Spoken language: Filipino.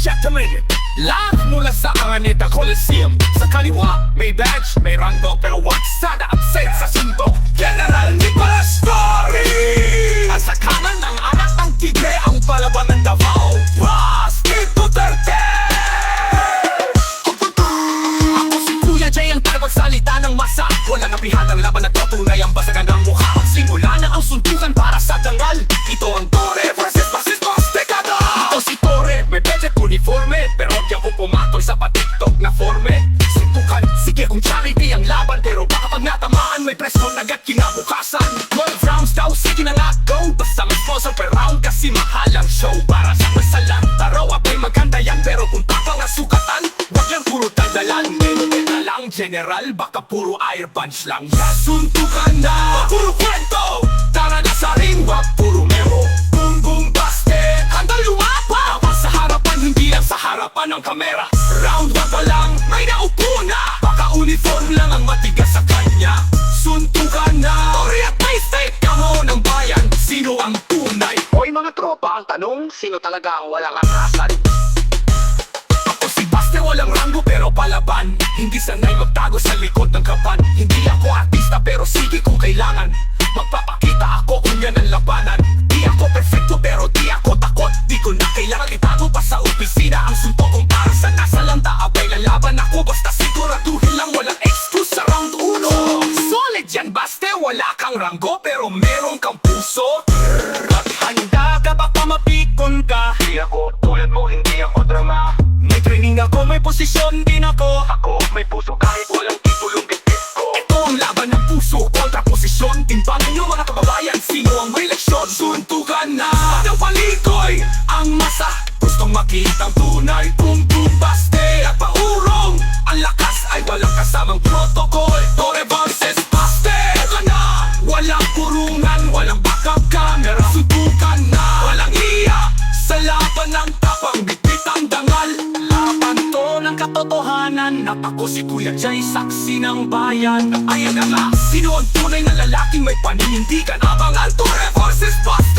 gentlemen, live mula sa Araneta Coliseum. Sa kaliwa, may badge, may rango, pero wag sana absent sa sundo. General Nicolas Torre! At sa kanan ng anak ng tigre, ang palaban ng Davao, Basti Duterte! Ako si Kuya Jay, ang tagapagsalita ng masa. Walang apihan ang laban at tunay ang basagan ng mukha. Magsimula na ang suntukan para sa dangal. Ito ang Torre versus Basistos Dekada. Ito si Torre, may budget uniforme, pero di ako pumatoy sa patiktok na forme. Suntukan, sige kung charity ang laban, pero baka pag natamaan may presko agad kinabukasan. 12 rounds daw, sige na nga go. Basta may sponsor per round kasi mahal ang show. Para sa masalan, taraw abay maganda yan, pero kung tapang ang sukatan, wag lang puro daldalan. Meron na lang general, baka puro air punch lang yan. Suntukan na, puro kwento, tara na sa ring, wag puro mero. Boom boom baste, handa lumapa. Tapos sa harapan, hindi lang sa harapan ng kamera. Round 1 pa lang, may naupo na. Baka uniform lang ang matigas sa kanya. Suntukan na, Torre at Maystay, kamo ng bayan, sino ang tunay? Hoy mga tropa, ang tanong, sino talaga ang walang atrasan? Ako si Baste, walang rango pero palaban. Hindi sanay magtago sa likod ng kapan. Hindi ako artista pero sige kung kailangan. Magpapakita ako kung yan ang labanan. Di ako perfecto pero di ako takot. Di ko na kailangan itago pa sa opisina. Ang suntok kong para sa nasa lanta. Abay lalaban ako basta siguraduhin lang walang excuse sa round 1. Solid yan Baste, wala kang rango pero meron kang puso. At handa ka baka mapikon ka. Di ako tulad mo, hindi ako drama. May training ako, may posisyon din ako. Ako may puso kahit walang titulong bitbit ko. Ito ang laban ng puso kontra posisyon. Timbangin nyo mga kababayan, sino ang may leksyon? Suntukan na, ang palikoy, ang masa. Gustong makita ang tunay, boom boom Baste at paurong. Ang lakas ay walang kasamang protocol. Torre versus Baste, ito na. Walang kurungan, walang backup camera. Suntukan na, walang iya. Sa laban ng tapang bitbit ang dangal. Laban to ng katotohanan. At ako si Kuya Jay, saksi ng bayan. Ayan na nga, sino ang tunay na lalaking may paninindigan? Abangan Torre versus Baste.